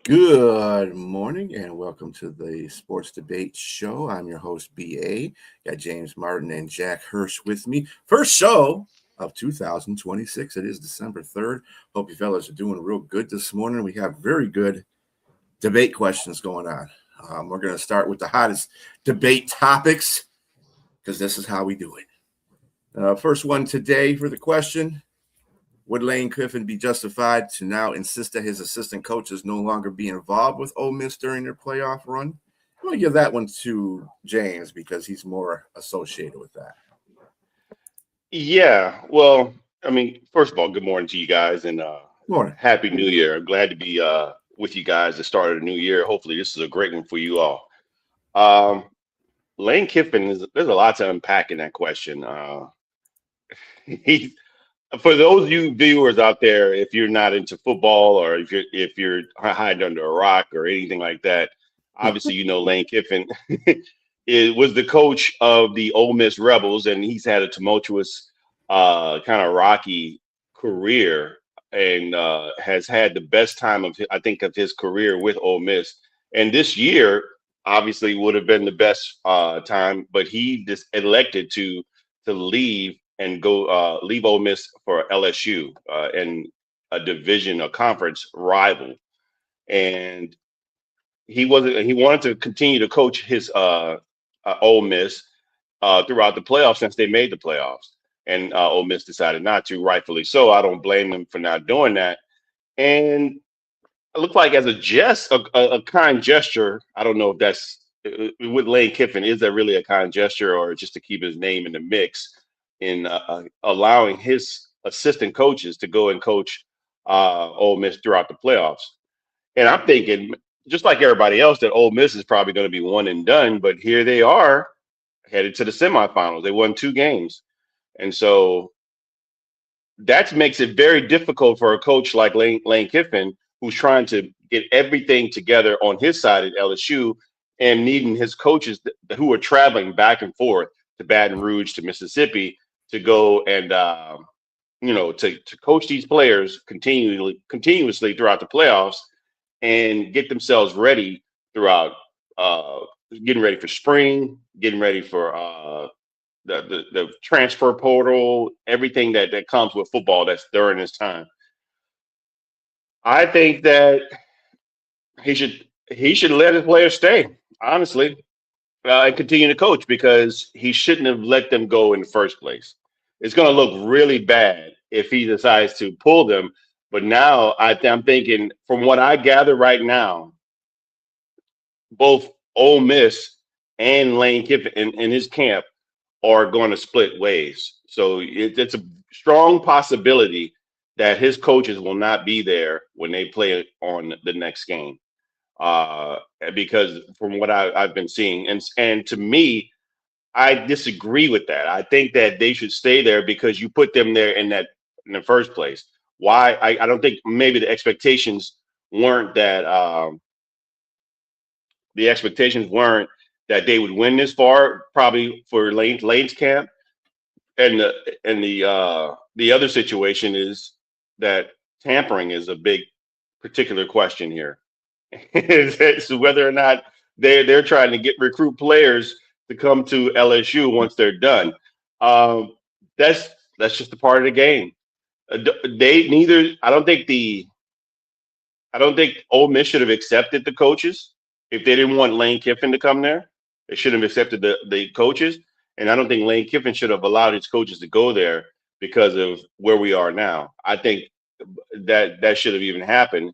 Good morning and welcome to the Sports Debate Show. I'm your host, BA. Got James Martin and Jack Hirsch with me. First show of 2026. It is December 3rd. Hope you fellas are doing real good this morning. We have very good debate questions going on. We're going to start with the hottest debate topics because this is how we do it. First one today for the question. Would Lane Kiffin be justified to now insist that his assistant coaches no longer be involved with Ole Miss during their playoff run? I'm going to give that one to James because he's more associated with that. Yeah, well, first of all, good morning to you guys and Morning. Happy New Year. I'm glad to be with you guys at the start of the new year. Hopefully, this is a great one for you all. Um, Lane Kiffin there's a lot to unpack in that question. He, for those of you viewers out there, if you're not into football or if you're hiding under a rock or anything like that, obviously you know Lane Kiffin was the coach of the Ole Miss Rebels, and he's had a tumultuous, kind of rocky career, and has had the best time I think of his career with Ole Miss. And this year, obviously, would have been the best time, but he just elected to leave and go leave Ole Miss for LSU and a conference rival, and he wanted to continue to coach his Ole Miss throughout the playoffs since they made the playoffs. And Ole Miss decided not to, rightfully so. I don't blame them for not doing that. And it looked like as a kind gesture. I don't know if that's with Lane Kiffin. Is that really a kind gesture, or just to keep his name in the mix in allowing his assistant coaches to go and coach Ole Miss throughout the playoffs? And I'm thinking, just like everybody else, that Ole Miss is probably going to be one and done. But here they are, headed to the semifinals. They won 2 games. And so that makes it very difficult for a coach like Lane Kiffin, who's trying to get everything together on his side at LSU and needing his coaches who are traveling back and forth to Baton Rouge to Mississippi to go and to coach these players continuously throughout the playoffs and get themselves ready throughout getting ready for spring, getting ready for the transfer portal, everything that comes with football that's during this time. I think that he should let his players stay, honestly, and continue to coach, because he shouldn't have let them go in the first place. It's going to look really bad if he decides to pull them. But now I'm thinking, from what I gather right now, both Ole Miss and Lane Kiffin in his camp are going to split ways. So it's a strong possibility that his coaches will not be there when they play on the next game. Because from what I've been seeing, and to me, I disagree with that. I think that they should stay there because you put them there in the first place. Why? I don't think maybe weren't that the expectations weren't that they would win this far, probably for Lane's camp. And the other situation is that tampering is a big particular question here. It's whether or not they're trying to recruit players to come to LSU once they're done. That's just a part of the game. They neither. I don't think Ole Miss should have accepted the coaches if they didn't want Lane Kiffin to come there. They should have accepted the coaches, and I don't think Lane Kiffin should have allowed his coaches to go there because of where we are now. I think that should have even happened,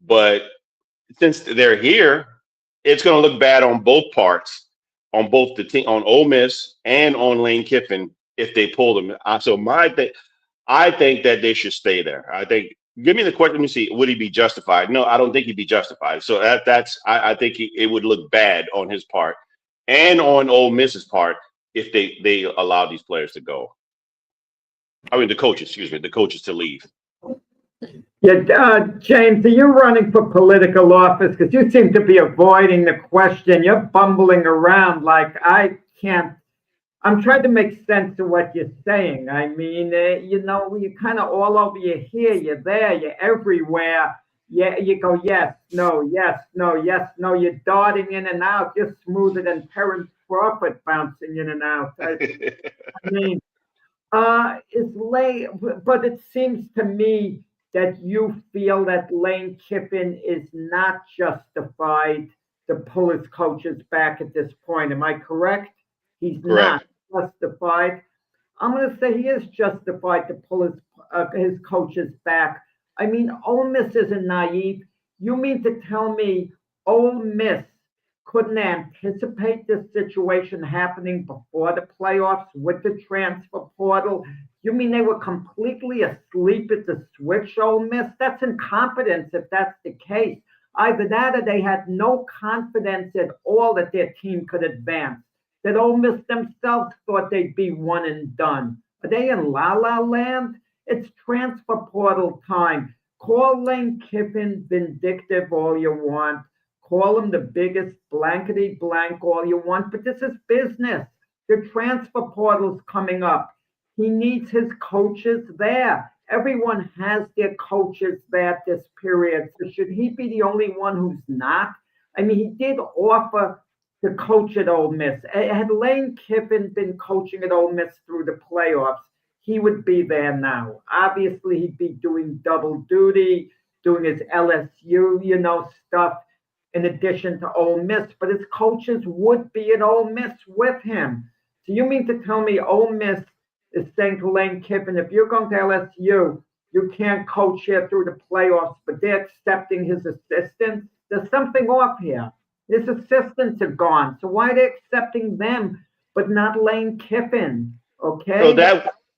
but since they're here, it's going to look bad on both parts, on both the team, on Ole Miss and on Lane Kiffin if they pull them. I think that they should stay there. Give me the question. Let me see. Would he be justified? No, I don't think he'd be justified. So I think it would look bad on his part and on Ole Miss's part if they allow these players to go. The coaches to leave. Yeah, James, are you running for political office? Because you seem to be avoiding the question. You're bumbling around like I can't. I'm trying to make sense of what you're saying. I mean, you're kind of all over. You're here, you're there, you're everywhere. Yeah, you go, yes, no, yes, no, yes, no. You're darting in and out, just smoother than Terrence Crawford bouncing in and out. I mean, is Lane, but it seems to me that you feel that Lane Kiffin is not justified to pull his coaches back at this point. Am I correct? He's not Correct. justified. I'm going to say he is justified to pull his coaches back. I mean, Ole Miss isn't naive. You mean to tell me Ole Miss couldn't anticipate this situation happening before the playoffs with the transfer portal? You mean they were completely asleep at the switch, Ole Miss? That's incompetence if that's the case. Either that or they had no confidence at all that their team could advance, that Ole Miss themselves thought they'd be one and done. Are they in la la land? It's transfer portal time. Call Lane Kiffin vindictive all you want. Call him the biggest blankety blank all you want, but this is business. The transfer portal's coming up. He needs his coaches there. Everyone has their coaches there at this period. So should he be the only one who's not? I mean, he did offer to coach at Ole Miss. Had Lane Kiffin been coaching at Ole Miss through the playoffs, he would be there now. Obviously, he'd be doing double duty, doing his LSU, stuff in addition to Ole Miss, but his coaches would be at Ole Miss with him. So you mean to tell me Ole Miss is saying to Lane Kiffin, if you're going to LSU, you can't coach here through the playoffs, but they're accepting his assistance? There's something off here. His assistants are gone. So why are they accepting them but not Lane Kiffin? Okay. So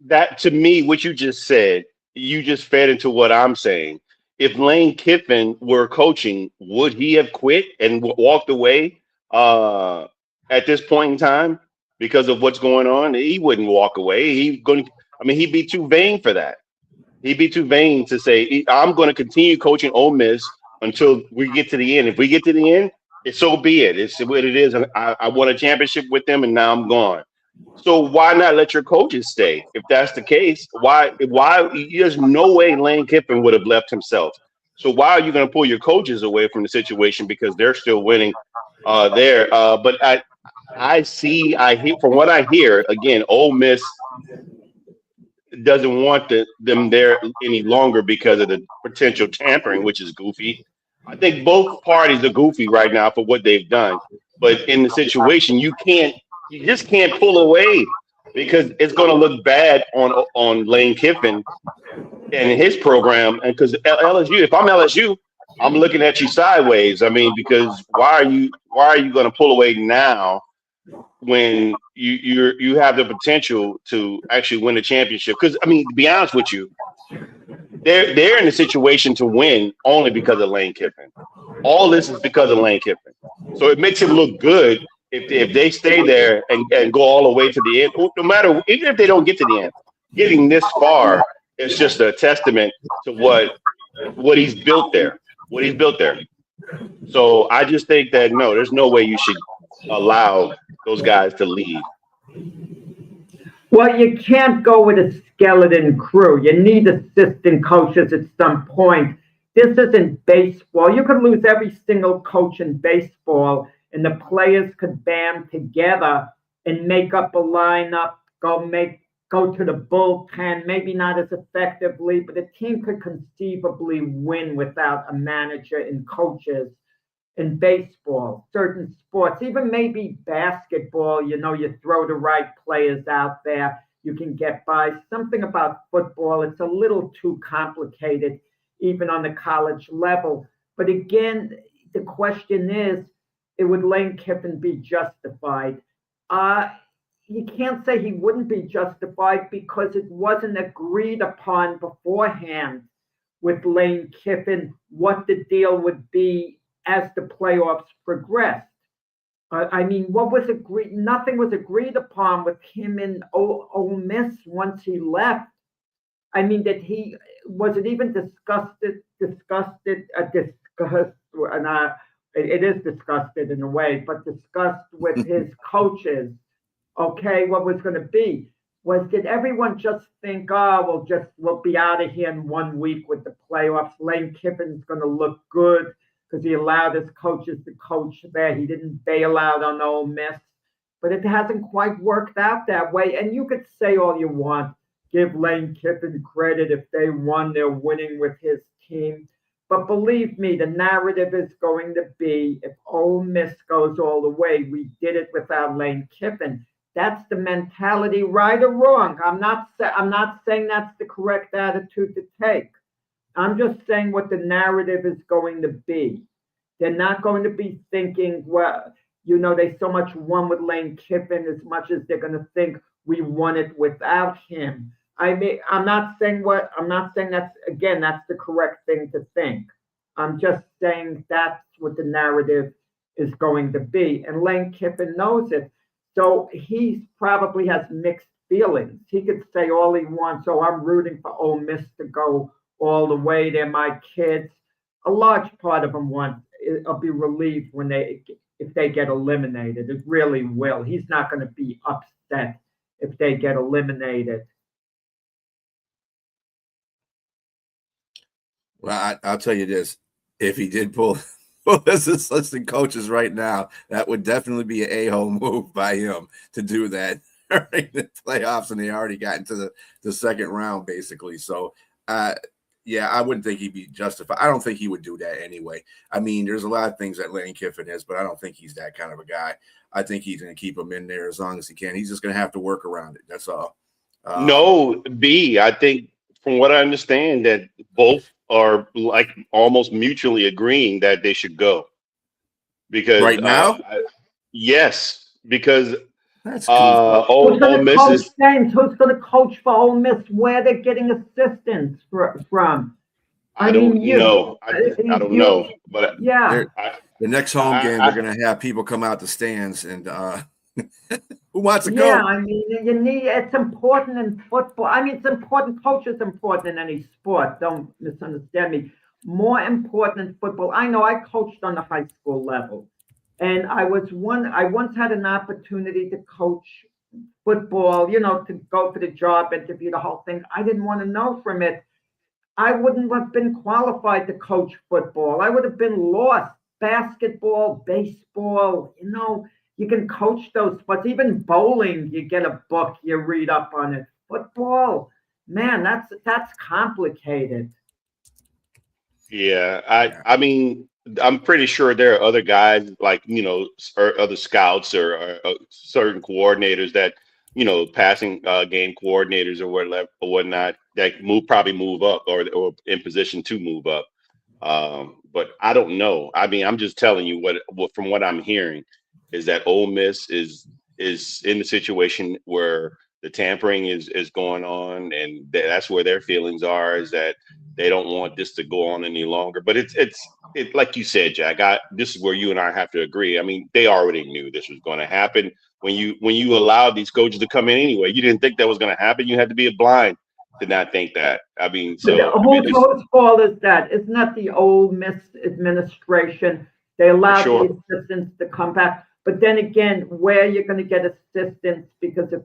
that to me, what you just said, you just fed into what I'm saying. If Lane Kiffin were coaching, would he have quit and walked away at this point in time because of what's going on? He wouldn't walk away. I mean, he'd be too vain for that. He'd be too vain to say, I'm going to continue coaching Ole Miss until we get to the end. If we get to the end, so be it. It's what it is. I won a championship with them, and now I'm gone. So why not let your coaches stay? If that's the case, why? There's no way Lane Kiffin would have left himself. So why are you going to pull your coaches away from the situation because they're still winning there? But I hear from what I hear again. Ole Miss doesn't want them there any longer because of the potential tampering, which is goofy. I think both parties are goofy right now for what they've done. But in the situation, you just can't pull away because it's going to look bad on Lane Kiffin and his program. And because LSU, if I'm LSU, I'm looking at you sideways. I mean, because why are you going to pull away now when you have the potential to actually win a championship? Because I mean, to be honest with you, they're in a situation to win only because of Lane Kiffin. All this is because of Lane Kiffin. So it makes him look good if they stay there and go all the way to the end. No matter, even if they don't get to the end, getting this far is just a testament to what he's built there. What he's built there. So I just think that no, there's no way you should allow those guys to leave. Well, you can't go with a skeleton crew. You need assistant coaches at some point. This isn't baseball. You could lose every single coach in baseball, and the players could band together and make up a lineup, go to the bullpen, maybe not as effectively, but a team could conceivably win without a manager and coaches. In baseball, certain sports, even maybe basketball, you throw the right players out there, you can get by. Something about football, it's a little too complicated, even on the college level. But again, the question is, would Lane Kiffin be justified? You can't say he wouldn't be justified because it wasn't agreed upon beforehand with Lane Kiffin what the deal would be as the playoffs progressed. I mean, what was agreed? Nothing was agreed upon with him in Ole Miss once he left. I mean, that he was it even discussed, and it is discussed in a way, but discussed with his coaches. Okay, what was going to be? was, did everyone just think, oh, we'll be out of here in 1 week with the playoffs. Lane Kiffin's going to look good because he allowed his coaches to coach there. He didn't bail out on Ole Miss, but it hasn't quite worked out that way. And you could say all you want, give Lane Kiffin credit if they won, they're winning with his team. But believe me, the narrative is going to be if Ole Miss goes all the way, we did it without Lane Kiffin. That's the mentality, right or wrong. I'm not saying that's the correct attitude to take. I'm just saying what the narrative is going to be. They're not going to be thinking, well, they so much won with Lane Kiffin as much as they're going to think we won it without him. I mean, I'm not saying that's the correct thing to think. I'm just saying that's what the narrative is going to be. And Lane Kiffin knows it. So he probably has mixed feelings. He could say all he wants. Oh, I'm rooting for Ole Miss to go all the way. They're my kids. A large part of them will be relieved if they get eliminated. It really will. He's not going to be upset if they get eliminated. Well, I'll tell you this: if he did pull this assistant coaches right now, that would definitely be an a-hole move by him to do that during the playoffs, and they already got into the second round, basically. So, yeah, I wouldn't think he'd be justified. I don't think he would do that anyway. I mean, there's a lot of things that Lane Kiffin is, but I don't think he's that kind of a guy. I think he's going to keep him in there as long as he can. He's just going to have to work around it. That's all. No, I think from what I understand that both are like almost mutually agreeing that they should go. Because right now, yes, because that's cool. Ole Miss is James, who's going to coach for Ole Miss? Where they're getting assistance from? I don't know. I don't know. But yeah, the next home game, they're going to have people come out the stands and who wants to go? Yeah, I mean, it's important in football. I mean, it's important. Culture is important in any sport. Don't misunderstand me. More important in football. I know I coached on the high school level, and I once had an opportunity to coach football, to go for the job interview, the whole thing. I didn't want to know from it. I wouldn't have been qualified to coach football. I would have been lost. Basketball, baseball, you can coach those sports. Even bowling, you get a book, you read up on it. Football, man, that's complicated. Yeah, I mean, I'm pretty sure there are other guys like or other scouts or certain coordinators that passing game coordinators or whatnot that probably move up or in position to move up. But I don't know. I mean, I'm just telling you what from what I'm hearing is that Ole Miss is in the situation where the tampering is going on, and that's where their feelings are, is that they don't want this to go on any longer. But it's like you said, Jack. This is where you and I have to agree. I mean, they already knew this was going to happen when you allowed these coaches to come in anyway. You didn't think that was going to happen. You had to be blind to not think that. I mean, whose fault is that? Isn't that the Ole Miss administration? They allowed the assistants to come back. But then again, where you're going to get assistance because of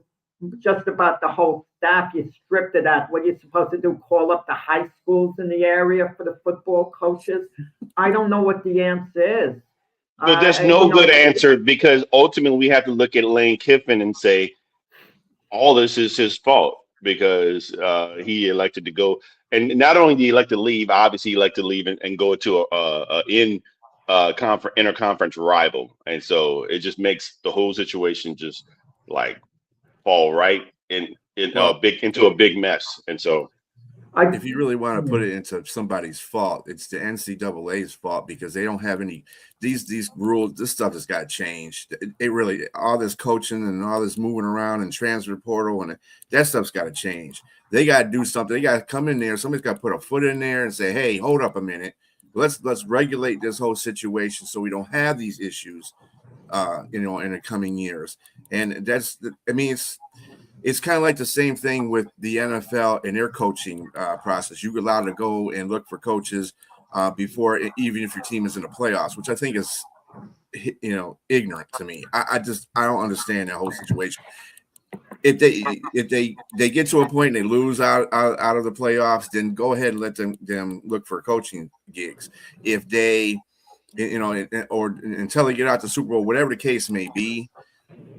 just about the whole staff, you stripped of that. What are you supposed to do? Call up the high schools in the area for the football coaches? I don't know what the answer is. But there's no good answer, because ultimately we have to look at Lane Kiffin and say all this is his fault because he elected to go. And not only did he elect to leave, obviously he elected to leave and go to interconference rival, and so it just makes the whole situation just like fall right into a big mess. And so if you really want to put it into somebody's fault, it's the NCAA's fault, because they don't have any these rules. This stuff has got to change. It really, all this coaching and all this moving around and transfer portal and that stuff's got to change. They got to do something. They got to come in there. Somebody's got to put a foot in there and say, "Hey, hold up a minute. Let's regulate this whole situation so we don't have these issues, in the coming years." And it's kind of like the same thing with the NFL and their coaching process. You're allowed to go and look for coaches before, even if your team is in the playoffs, which I think is, ignorant to me. I don't understand that whole situation. if they get to a point and they lose out of the playoffs, then go ahead and let them look for coaching gigs. If they, or until they get out the Super Bowl, whatever the case may be,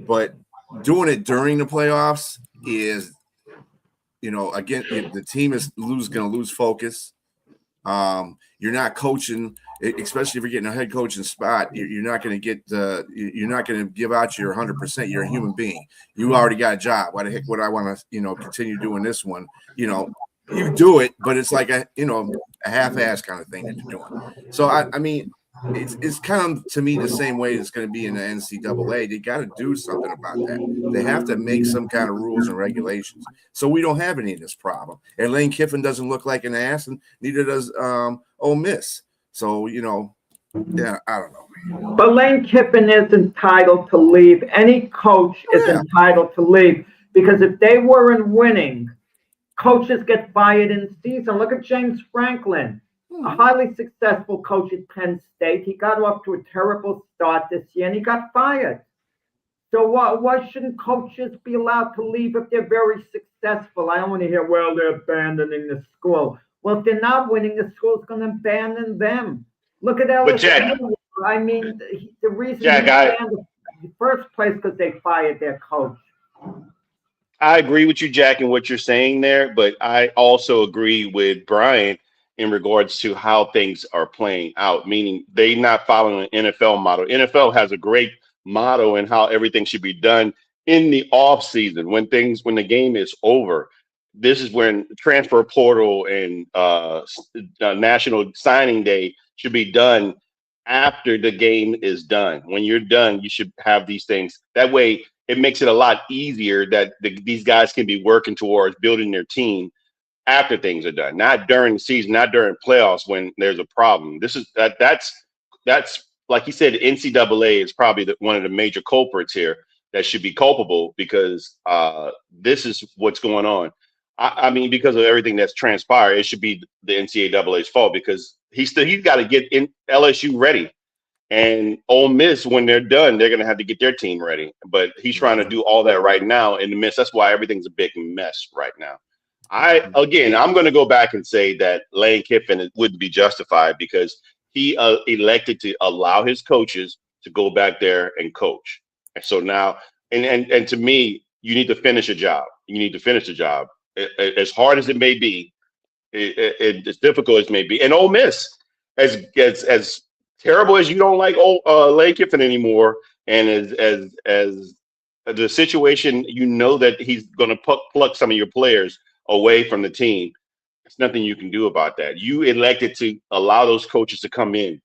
but doing it during the playoffs is, again, the team is going to lose focus. You're not coaching, especially if you're getting a head coaching spot. You're not going to you're not going to give out your 100%. You're a human being. You already got a job. Why the heck would I want to, continue doing this one? You do it, but it's like a half-ass kind of thing that you're doing. So I mean, it's kind of, to me, the same way it's going to be in the NCAA. They got to do something about that. They have to make some kind of rules and regulations so we don't have any of this problem. And Lane Kiffin doesn't look like an ass, and neither does Ole Miss. So, yeah, I don't know. But Lane Kiffin is entitled to leave. Any coach is entitled to leave, because if they weren't winning, coaches get fired in season. Look at James Franklin. A highly successful coach at Penn State. He got off to a terrible start this year, and he got fired. So why shouldn't coaches be allowed to leave if they're very successful? I don't want to hear, well, they're abandoning the school. Well, if they're not winning, the school's going to abandon them. Look at LSU. Jack, I mean, the reason Jack, he abandoned in the first place because they fired their coach. I agree with you, Jack, in what you're saying there, but I also agree with Brian in regards to how things are playing out, meaning they not following an NFL model. NFL has a great motto in how everything should be done in the off season when the game is over. This is when transfer portal and national signing day should be done after the game is done. When you're done, you should have these things. That way, it makes it a lot easier that these guys can be working towards building their team after things are done, not during the season, not during playoffs when there's a problem. That's like you said, the NCAA is probably one of the major culprits here that should be culpable, because this is what's going on. I mean, because of everything that's transpired, it should be the NCAA's fault, because he's got to get in LSU ready. And Ole Miss, when they're done, they're going to have to get their team ready. But he's trying to do all that right now in the midst. That's why everything's a big mess right now. I'm going to go back and say that Lane Kiffin would be justified, because he elected to allow his coaches to go back there and coach. And so now, and to me, you need to finish a job. You need to finish the job. As hard as it may be, as difficult as it may be. And Ole Miss, as terrible as you don't like Lane Kiffin anymore, and as the situation, that he's going to pluck some of your players away from the team. There's nothing you can do about that. You elected to allow those coaches to come in.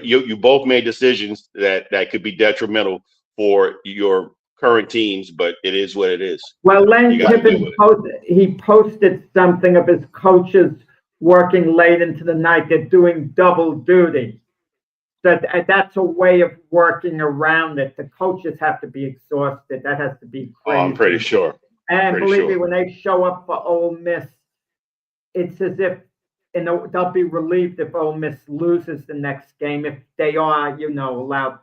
You both made decisions that could be detrimental for your current teams, but it is what it is. Well, Lane Kiffin posted something of his coaches working late into the night. They're doing double duty. That's a way of working around it. The coaches have to be exhausted. That has to be crazy. I'm pretty sure. And believe me, when they show up for Ole Miss, it's as if they'll be relieved if Ole Miss loses the next game. If they are, allowed,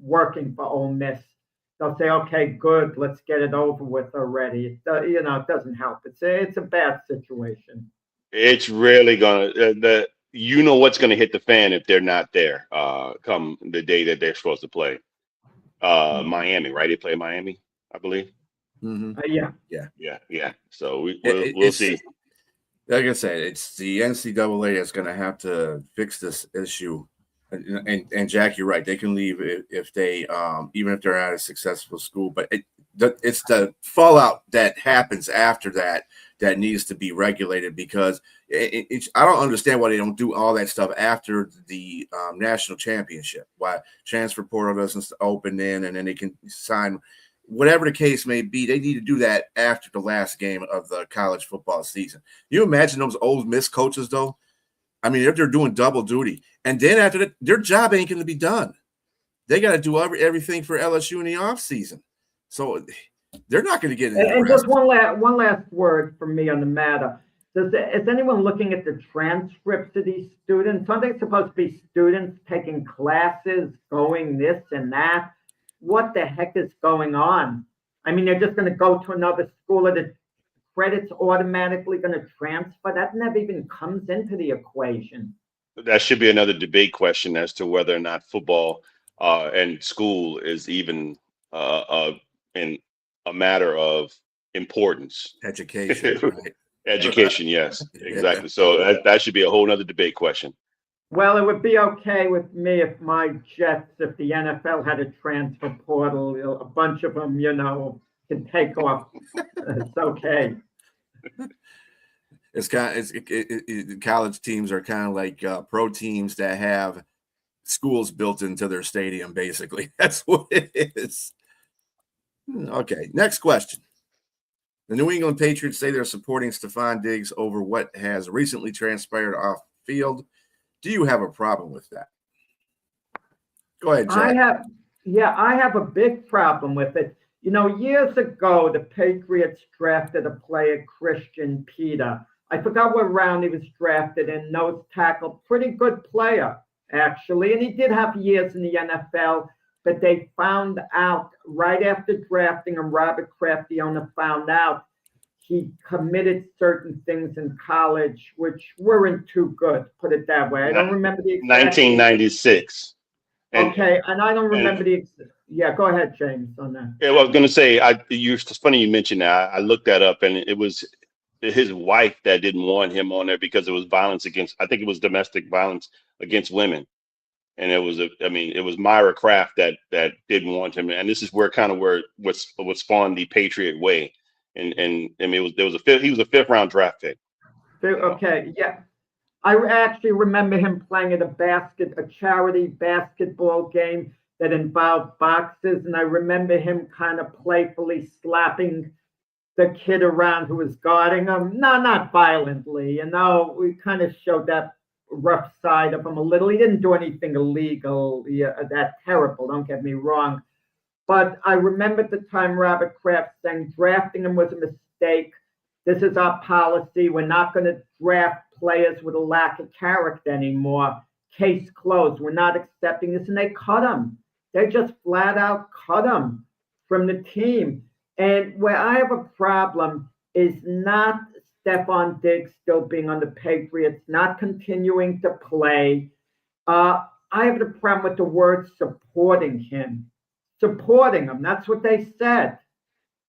working for Ole Miss, they'll say, "Okay, good, let's get it over with already." It doesn't help. It's a bad situation. It's really gonna what's gonna hit the fan if they're not there come the day that they're supposed to play. Miami, right? They play Miami, I believe. Mm-hmm. Yeah. So we'll see. Like I said, it's the NCAA that's going to have to fix this issue. And Jack, you're right. They can leave if they, even if they're at a successful school. But it's the fallout that happens after that needs to be regulated, because I don't understand why they don't do all that stuff after the national championship. Why transfer portal doesn't open in, and then they can sign. Whatever the case may be, they need to do that after the last game of the college football season. You imagine those Ole Miss coaches, though? I mean, if they're doing double duty, and then after that, their job ain't going to be done. They got to do everything for LSU in the offseason. So they're not going to get it. And just one last word from me on the matter. Is anyone looking at the transcripts of these students? Aren't they supposed to be students taking classes, going this and that? What the heck is going on? I mean, they're just going to go to another school and the credit's automatically going to transfer. That never even comes into the equation. That should be another debate question as to whether or not football and school is even in a matter of importance. Education, right? Education, yes, Yeah. exactly. So that should be a whole nother debate question. Well, it would be okay with me if my Jets, if the NFL had a transfer portal, a bunch of them, can take off. It's okay. It's kind of, college teams are kind of like pro teams that have schools built into their stadium. Basically, that's what it is. Okay, next question. The New England Patriots say they're supporting Stephon Diggs over what has recently transpired off field. Do you have a problem with that? Go ahead, Jack. I have a big problem with it. Years ago, the Patriots drafted a player, Christian Peter. I forgot what round he was drafted in, nose tackle, pretty good player, actually. And he did have years in the NFL, but they found out right after drafting him, Robert Kraft, the owner, found out he committed certain things in college which weren't too good, put it that way. I don't remember the exact 1996. Okay, and I don't remember yeah, go ahead, James, on that. Yeah, well, I was going to say, it's funny you mentioned that. I looked that up, and it was his wife that didn't want him on there because it was violence against, I think it was domestic violence against women. And it was Myra Kraft that didn't want him. And this is where what spawned the Patriot way. And I mean, he was a fifth round draft pick. Okay, yeah. I actually remember him playing at a charity basketball game that involved boxes, and I remember him kind of playfully slapping the kid around who was guarding him. No, not violently, we kind of showed that rough side of him a little. He didn't do anything illegal, that terrible, don't get me wrong. But I remember at the time Robert Kraft saying drafting him was a mistake. This is our policy. We're not going to draft players with a lack of character anymore. Case closed. We're not accepting this. And they cut him. They just flat out cut him from the team. And where I have a problem is not Stephon Diggs still being on the Patriots, not continuing to play. I have the problem with the word supporting him. Supporting him. That's what they said.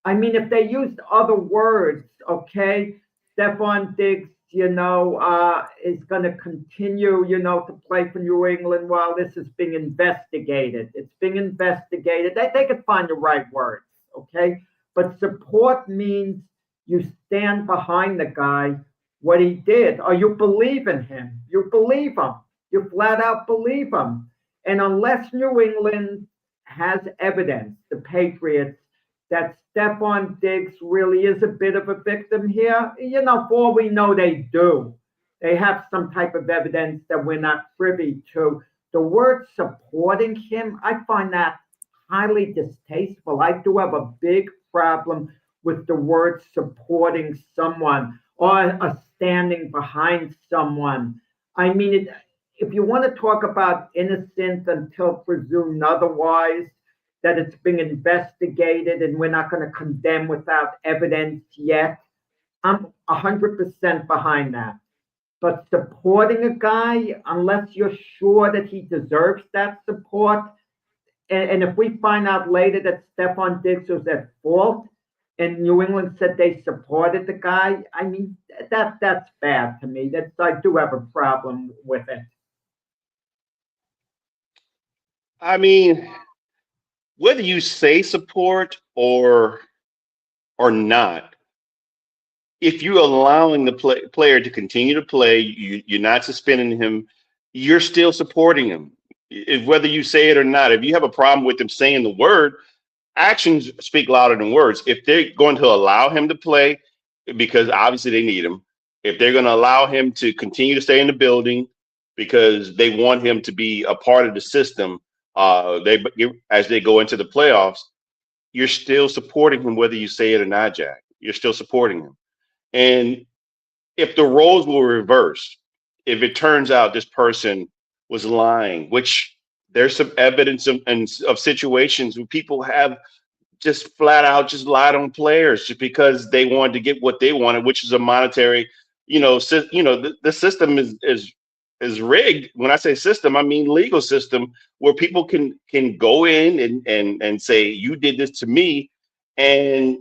I mean, if they used other words, okay, Stephon Diggs, is going to continue, to play for New England while this is being investigated. It's being investigated. They could find the right words, okay? But support means you stand behind the guy, what he did, or you believe in him. You believe him. You flat out believe him. And unless New England has evidence, the Patriots, that Stephon Diggs really is a bit of a victim here, for all we know they do. They have some type of evidence that we're not privy to. The word supporting him, I find that highly distasteful. I do have a big problem with the word supporting someone or standing behind someone. I mean, if you want to talk about innocence until presumed otherwise, that it's being investigated and we're not going to condemn without evidence yet, I'm 100% behind that. But supporting a guy, unless you're sure that he deserves that support, and if we find out later that Stephon Diggs was at fault and New England said they supported the guy, I mean, that's bad to me. I do have a problem with it. I mean, whether you say support or not, if you're allowing the player to continue to play, you're not suspending him, you're still supporting him. Whether you say it or not, if you have a problem with him saying the word, actions speak louder than words. If they're going to allow him to play, because obviously they need him, if they're going to allow him to continue to stay in the building because they want him to be a part of the system, as they go into the playoffs, you're still supporting him, whether you say it or not, Jack. You're still supporting him. And if the roles were reversed, if it turns out this person was lying, which there's some evidence of situations where people have just flat out just lied on players just because they wanted to get what they wanted, which is a monetary, the system is rigged. When I say system, I mean legal system where people can go in and say, you did this to me, and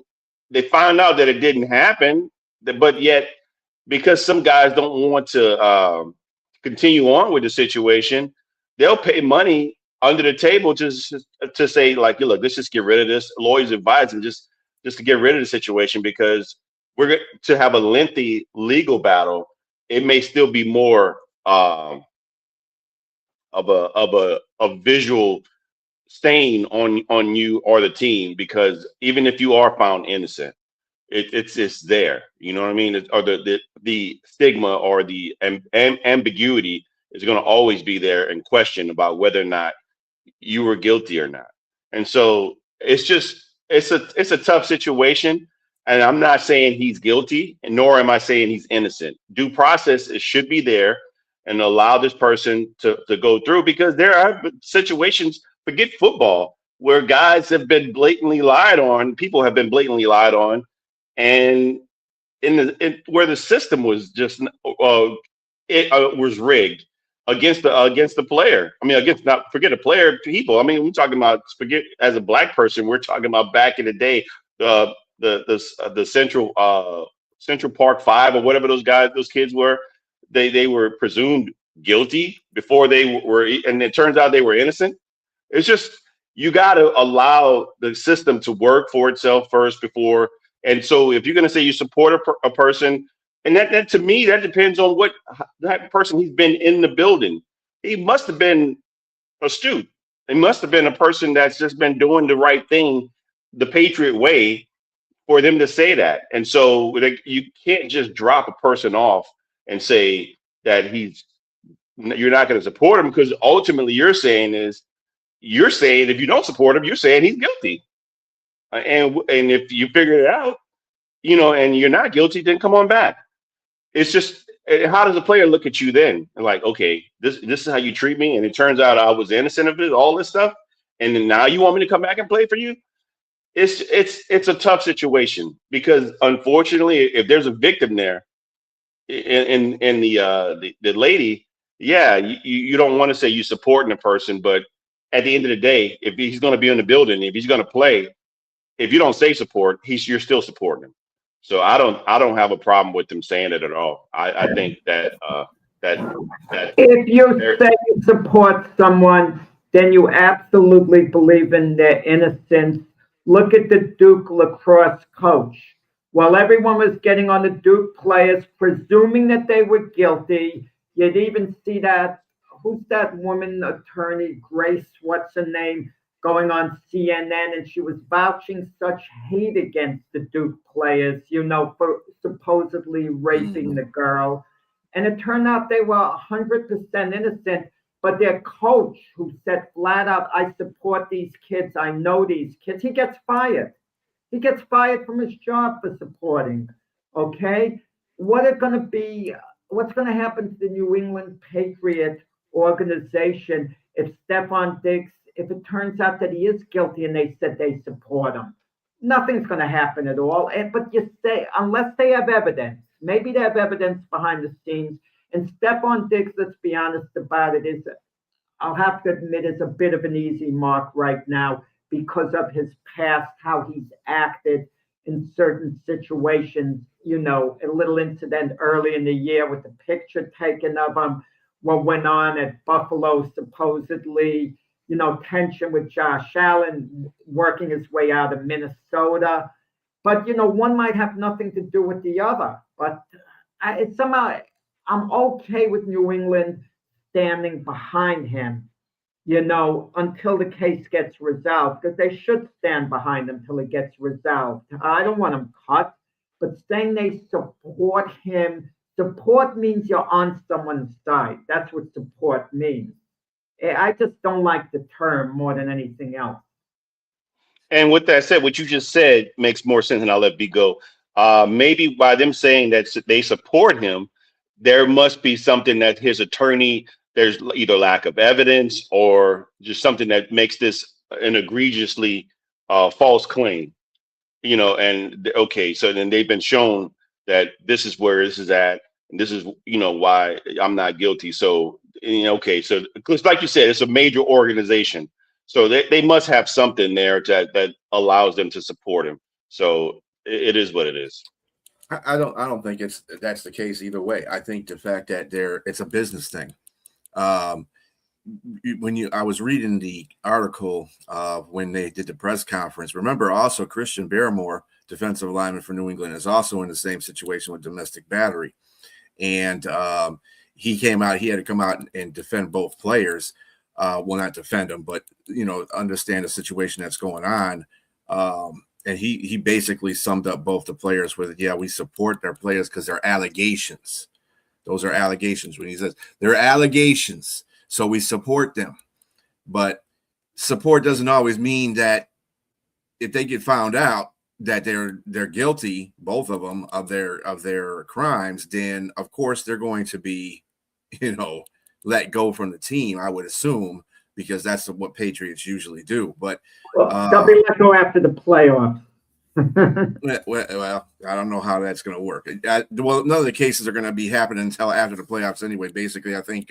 they find out that it didn't happen, but yet because some guys don't want to continue on with the situation, they'll pay money under the table to say like, look, let's just get rid of this. Lawyers advise them just to get rid of the situation because to have a lengthy legal battle. It may still be more of a visual stain on you or the team, because even if you are found innocent, it's there. You know what I mean? Or the stigma or the ambiguity is going to always be there and question about whether or not you were guilty or not. And so it's a tough situation. And I'm not saying he's guilty, and nor am I saying he's innocent. Due process, it should be there and allow this person to go through, because there are situations, forget football, where guys have been blatantly lied on, people have been blatantly lied on, and where the system was just was rigged against the player. I mean, against, not forget a player, people. I mean, we're talking about, forget as a black person, we're talking about back in the day, the Central Park Five or whatever those kids were. They were presumed guilty before they were, and it turns out they were innocent. It's just, you got to allow the system to work for itself first before. And so if you're going to say you support a person, and that to me, that depends on what that person, he's been in the building. He must have been astute. He must have been a person that's just been doing the right thing, the Patriot way, for them to say that. And so you can't just drop a person off and say that you're not going to support him, because ultimately you're saying if you don't support him, you're saying he's guilty. And if you figure it out, and you're not guilty, then come on back. It's just, how does a player look at you then? And like, okay, this is how you treat me, and it turns out I was innocent of it, all this stuff, and then now you want me to come back and play for you? It's a tough situation, because unfortunately, if there's a victim there, in the lady, yeah, you don't want to say you supporting a person, but at the end of the day, if he's going to be in the building, if he's going to play, if you don't say support, you're still supporting him. So I don't have a problem with them saying it at all. I think that if you say you support someone, then you absolutely believe in their innocence. Look at the Duke lacrosse coach. While everyone was getting on the Duke players, presuming that they were guilty, you'd even see that, who's that woman attorney, Grace, what's her name, going on CNN, and she was vouching such hate against the Duke players, for supposedly raping the girl. And it turned out they were 100% innocent, but their coach, who said flat out, I support these kids, I know these kids, he gets fired. He gets fired from his job for supporting. Okay? What's going to happen to the New England Patriot organization if Stephon Diggs, if it turns out that he is guilty and they said they support him? Nothing's going to happen at all. But you say, unless they have evidence, maybe they have evidence behind the scenes. And Stephon Diggs, let's be honest about it, I'll have to admit, is a bit of an easy mark right now because of his past, how he's acted in certain situations. A little incident early in the year with the picture taken of him, what went on at Buffalo, supposedly, tension with Josh Allen working his way out of Minnesota. But, one might have nothing to do with the other. But somehow I'm okay with New England standing behind him, until the case gets resolved, because they should stand behind him until it gets resolved. I don't want him cut, but saying they support him, support means you're on someone's side. That's what support means. I just don't like the term more than anything else. And with that said, what you just said makes more sense, and I'll let B go. Maybe by them saying that they support him, there must be something that his attorney, there's either lack of evidence or just something that makes this an egregiously false claim, and okay, so then they've been shown that this is where this is at, and this is why I'm not guilty. So okay, so because like you said, it's a major organization, so they must have something there that allows them to support him. So it is what it is. I don't think that's the case either way. I think the fact that it's a business thing. Um, I was reading the article when they did the press conference, remember also Christian Barrymore, defensive lineman for New England, is also in the same situation with domestic battery. And he had to come out and defend both players. Well, not defend them, but, understand the situation that's going on. And he basically summed up both the players with, yeah, we support their players because they're allegations. Those are allegations. When he says they're allegations, so we support them. But support doesn't always mean that if they get found out that they're guilty, both of them, of their crimes, then of course they're going to be, let go from the team, I would assume, because that's what Patriots usually do. But they'll be let go after the playoffs. well, I don't know how that's going to work. Well, none of the cases are going to be happening until after the playoffs anyway. Basically, I think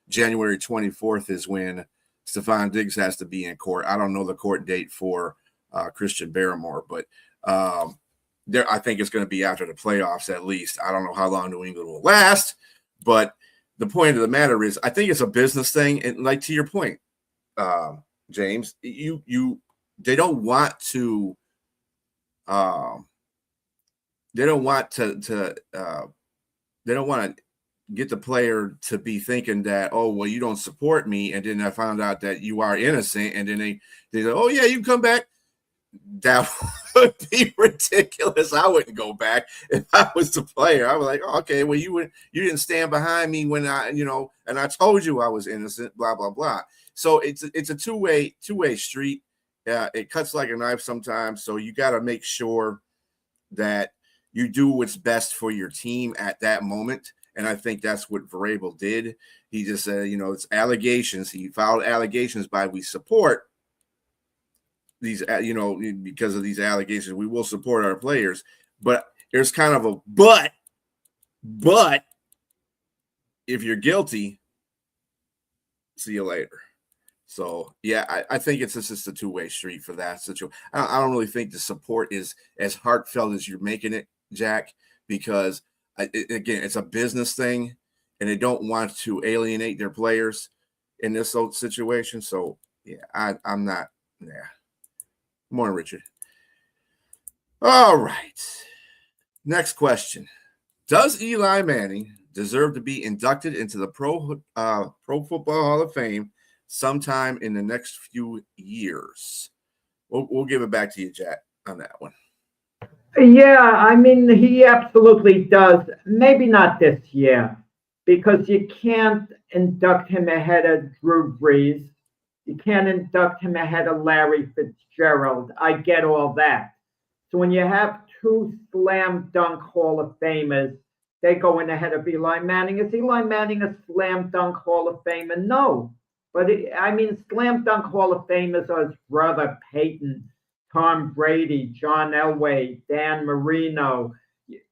January 24th is when Stephon Diggs has to be in court. I don't know the court date for Christian Barrymore, but I think it's going to be after the playoffs at least. I don't know how long New England will last, but the point of the matter is I think it's a business thing. And like to your point, James, they don't want to get the player to be thinking that, oh, well, you don't support me, and then I found out that you are innocent, and then they say, oh yeah, you come back. That would be ridiculous. I wouldn't go back if I was the player. I was like, oh, okay, well, you didn't stand behind me when and I told you I was innocent, blah blah blah. So it's a two-way street. It cuts like a knife sometimes. So you got to make sure that you do what's best for your team at that moment. And I think that's what Vrabel did. He just said, it's allegations. He filed allegations by we support these, because of these allegations, we will support our players. But there's kind of a but if you're guilty, see you later. So, yeah, I think it's just a two-way street for that situation. I don't really think the support is as heartfelt as you're making it, Jack, because, again, it's a business thing, and they don't want to alienate their players in this situation. So, yeah, I'm not – yeah. Morning, Richard. All right. Next question. Does Eli Manning deserve to be inducted into the Pro Football Hall of Fame sometime in the next few years? We'll give it back to you, Jack, on that one. Yeah, I mean, he absolutely does. Maybe not this year, because you can't induct him ahead of Drew Brees. You can't induct him ahead of Larry Fitzgerald. I get all that. So when you have two slam dunk Hall of Famers, they go in ahead of Eli Manning. Is Eli Manning a slam dunk Hall of Famer? No. But slam dunk Hall of Famers are his brother Peyton, Tom Brady, John Elway, Dan Marino,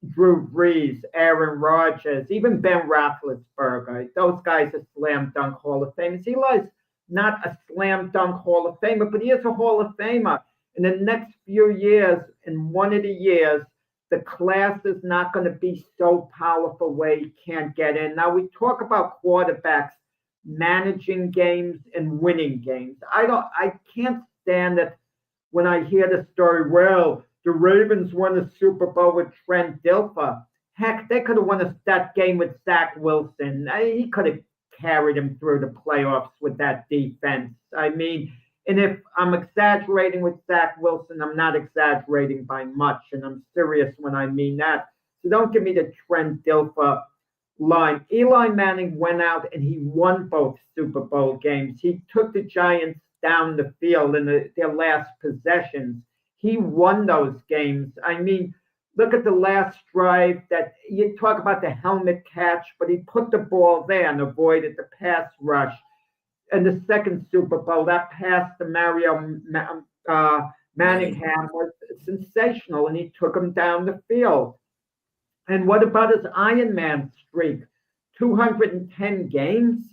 Drew Brees, Aaron Rodgers, even Ben Roethlisberger. Those guys are slam dunk Hall of Famers. Eli's not a slam dunk Hall of Famer, but he is a Hall of Famer. In the next few years, in one of the years, the class is not going to be so powerful where he can't get in. Now, we talk about quarterbacks managing games and winning games. I can't stand it when I hear the story, well, the Ravens won a Super Bowl with Trent Dilfer. Heck, they could have won that game with Zach Wilson. He could have carried him through the playoffs with that defense. And if I'm exaggerating with Zach Wilson, I'm not exaggerating by much, and I'm serious when I mean that. So don't give me the Trent Dilfer line. Eli Manning went out and he won both Super Bowl games. He took the Giants down the field in their last possessions. He won those games. Look at the last drive that you talk about the helmet catch, but he put the ball there and avoided the pass rush. And the second Super Bowl, that pass to Mario Manningham was sensational, and he took him down the field. And what about his Ironman streak? 210 games?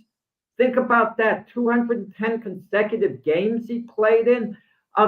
Think about that, 210 consecutive games he played in.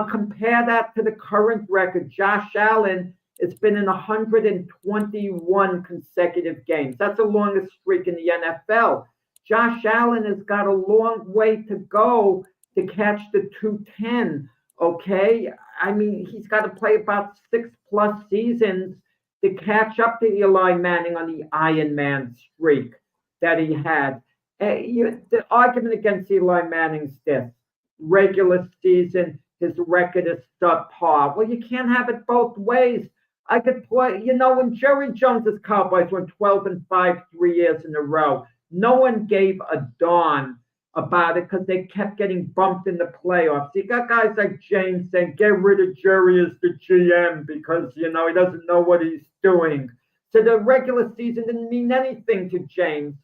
Compare that to the current record. Josh Allen has been in 121 consecutive games. That's the longest streak in the NFL. Josh Allen has got a long way to go to catch the 210, okay? I mean, he's got to play about 6+ seasons to catch up to Eli Manning on the Ironman streak that he had. The argument against Eli Manning's this: regular season, his record is subpar. Well, you can't have it both ways. I could play, when Jerry Jones's Cowboys went 12-5 3 years in a row, no one gave a darn about it because they kept getting bumped in the playoffs. You got guys like James saying, get rid of Jerry as the GM because, he doesn't know what he's doing. So the regular season didn't mean anything to James.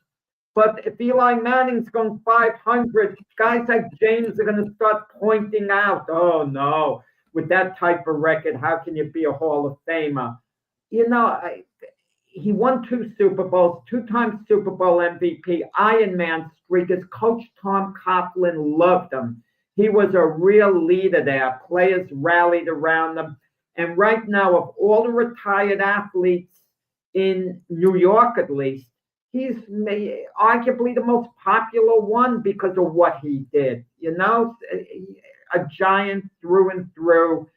But if Eli Manning's going 500, guys like James are going to start pointing out, oh, no, with that type of record, how can you be a Hall of Famer? He won 2 Super Bowls, 2-time Super Bowl MVP, Ironman streak. His coach, Tom Coughlin, loved him. He was a real leader there. Players rallied around him. And right now, of all the retired athletes in New York, at least, he's arguably the most popular one because of what he did. A giant through and through.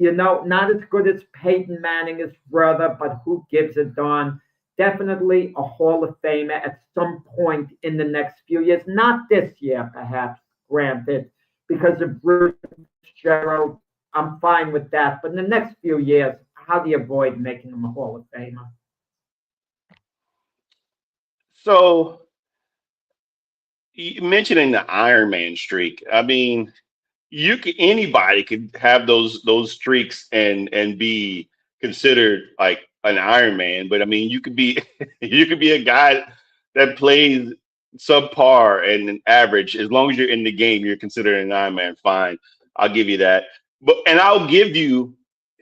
Not as good as Peyton Manning, his brother, but who gives a darn? Definitely a Hall of Famer at some point in the next few years. Not this year, perhaps, granted, because of Bruce Fitzgerald. I'm fine with that. But in the next few years, how do you avoid making him a Hall of Famer? So, mentioning the Iron Man streak, I mean, anybody could have those streaks and be considered like an Iron Man, but I mean, you could be a guy that plays subpar and an average. As long as you're in the game, you're considered an Iron Man. Fine, I'll give you that. And I'll give you,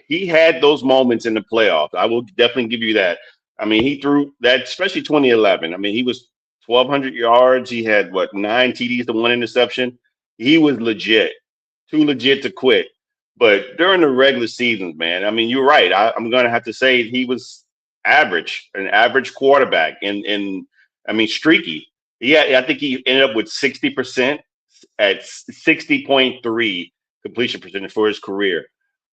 he had those moments in the playoffs. I will definitely give you that. I mean, he threw that, especially 2011. I mean, he was 1,200 yards. He had 9 TDs to 1 interception. He was legit, too legit to quit. But during the regular seasons, man, I mean, you're right. I'm going to have to say he was average, an average quarterback, and I mean, streaky. I think he ended up with 60% at 60.3 completion percentage for his career.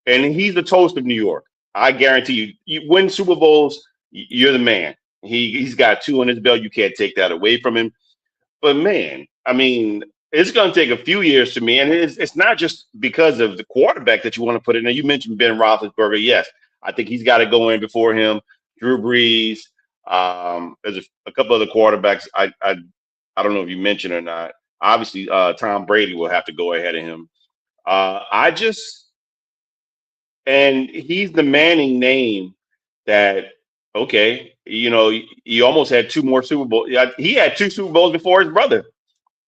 And he's the toast of New York. I guarantee you win Super Bowls, you're the man. He's got 2 on his belt. You can't take that away from him. But man, I mean, it's going to take a few years to me, and it's not just because of the quarterback that you want to put in there. You mentioned Ben Roethlisberger. Yes, I think he's got to go in before him. Drew Brees. There's a couple other quarterbacks. I don't know if you mentioned or not. Obviously, Tom Brady will have to go ahead of him. And he's the Manning name that. Okay, he almost had 2 more Super Bowls. He had 2 Super Bowls before his brother,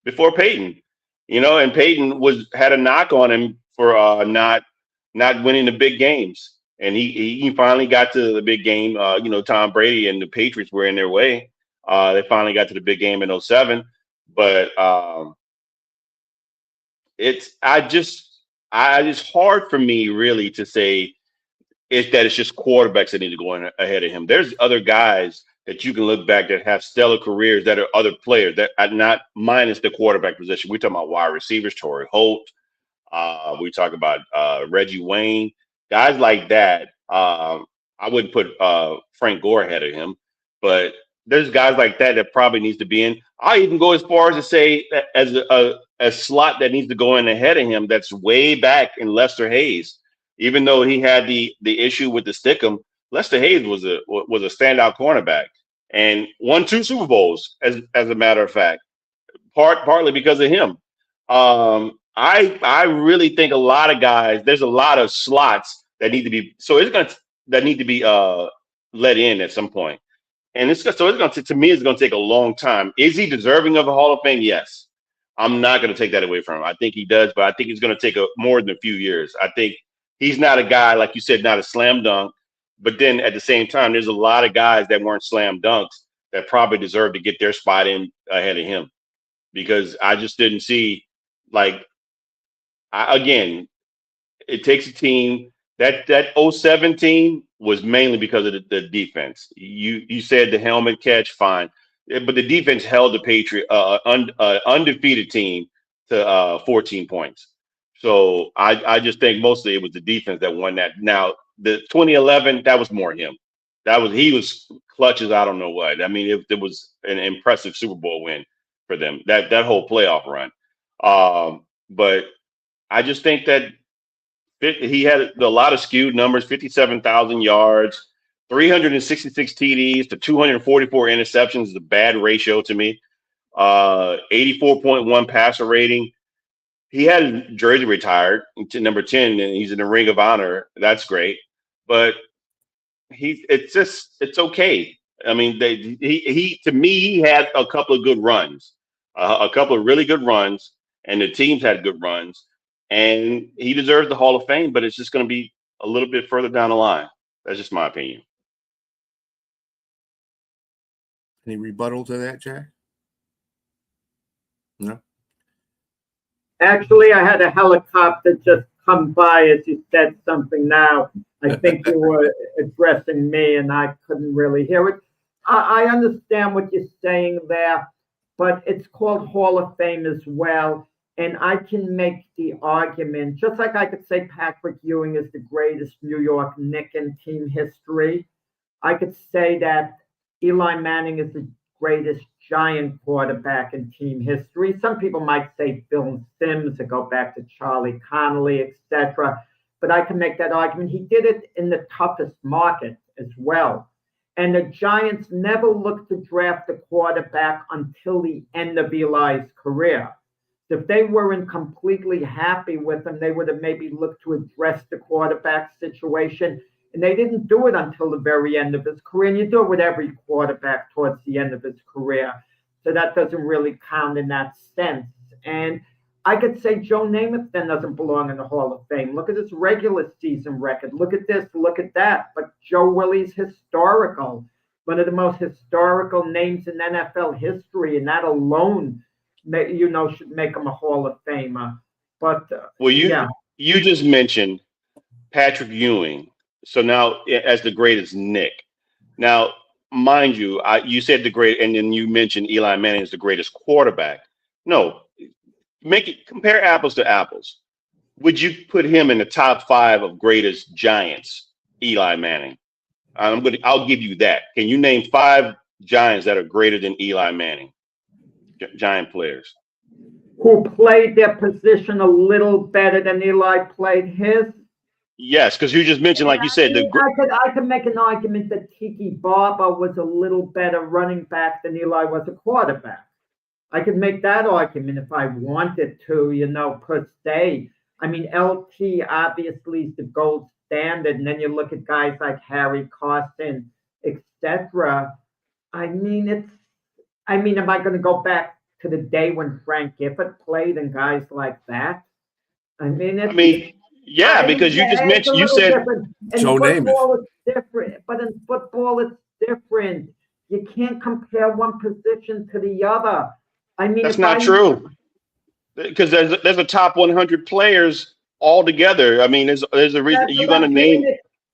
before Peyton. And Peyton had a knock on him for not winning the big games, and he finally got to the big game. Tom Brady and the Patriots were in their way. They finally got to the big game in 2007, but it's hard for me really to say it's just quarterbacks that need to go in ahead of him. There's other guys that you can look back that have stellar careers that are other players that are not minus the quarterback position. We're talking about wide receivers, Torrey Holt. We talk about Reggie Wayne, guys like that. I wouldn't put Frank Gore ahead of him, but there's guys like that probably needs to be in. I even go as far as to say that as a slot that needs to go in ahead of him. That's way back in Lester Hayes. Even though he had the issue with the stickum, Lester Hayes was a standout cornerback and won 2 Super Bowls as a matter of fact, partly because of him. I really think a lot of guys, there's a lot of slots that need to be let in at some point. And it's going to take a long time. Is he deserving of a Hall of Fame? Yes. I'm not going to take that away from him. I think he does, but I think it's going to take more than a few years. I think he's not a guy, like you said, not a slam dunk. But then at the same time, there's a lot of guys that weren't slam dunks that probably deserve to get their spot in ahead of him, because I just didn't see, like, again, it takes a team. That '07 team was mainly because of the defense. You said the helmet catch, fine, but the defense held the Patriot undefeated team to 14 points. So I just think mostly it was the defense that won that. Now the 2011, that was more him. He was clutch as I don't know what. I mean, it was an impressive Super Bowl win for them. That whole playoff run. But I just think that he had a lot of skewed numbers: 57,000 yards, 366 TDs to 244 interceptions is a bad ratio to me. 84.1 passer rating. He had his jersey retired to number 10, and he's in the Ring of Honor. That's great, but it's okay. I mean, to me, he had a couple of good runs, a couple of really good runs, and the teams had good runs. And he deserves the Hall of Fame, but it's just going to be a little bit further down the line. That's just my opinion. Any rebuttal to that, Jack? No? Actually, I had a helicopter just come by as you said something now. I think you were addressing me and I couldn't really hear it. I understand what you're saying there, but it's called Hall of Fame as well. And I can make the argument, just like I could say Patrick Ewing is the greatest New York Knick in team history, I could say that Eli Manning is the greatest Giant quarterback in team history. Some people might say Bill Sims or go back to Charlie Connolly, etc. But I can make that argument. He did it in the toughest market as well. And the Giants never looked to draft a quarterback until the end of Eli's career. If they weren't completely happy with him, they would have maybe looked to address the quarterback situation. And they didn't do it until the very end of his career. And you do it with every quarterback towards the end of his career. So that doesn't really count in that sense. And I could say Joe Namath then doesn't belong in the Hall of Fame. Look at his regular season record. Look at this, look at that. But Joe Willie's historical, one of the most historical names in NFL history. And that alone, should make him a Hall of Famer. But you just mentioned Patrick Ewing. So now as the greatest Knick. Now, mind you, you said the great, and then you mentioned Eli Manning is the greatest quarterback. No, compare apples to apples. Would you put him in the top 5 of greatest Giants? Eli Manning. I'll give you that. Can you name 5 Giants that are greater than Eli Manning? Giant players who played their position a little better than Eli played his. Yes, because you just mentioned, like you said, I could make an argument that Tiki Barber was a little better running back than Eli was a quarterback. I could make that argument if I wanted to, per se. I mean, LT obviously is the gold standard, and then you look at guys like Harry Carson, etc. Am I going to go back to the day when Frank Gifford played and guys like that? Because you just mentioned, you said Joe Namath. It's different, but in football it's different. You can't compare one position to the other. That's not true. Because there's a top 100 players altogether. I mean, there's a reason you're going to name.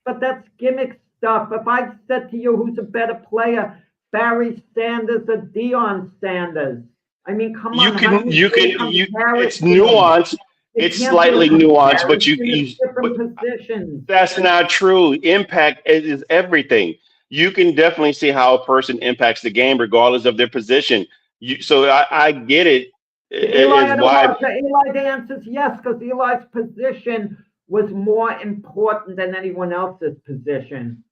But that's gimmick stuff. If I said to you, who's a better player, Barry Sanders or Deion Sanders? I mean, come on. It's nuanced. It's slightly nuanced, but different positions. That's not true. Impact is everything. You can definitely see how a person impacts the game regardless of their position. So I get it. Eli, the answer is yes, because Eli's position was more important than anyone else's position.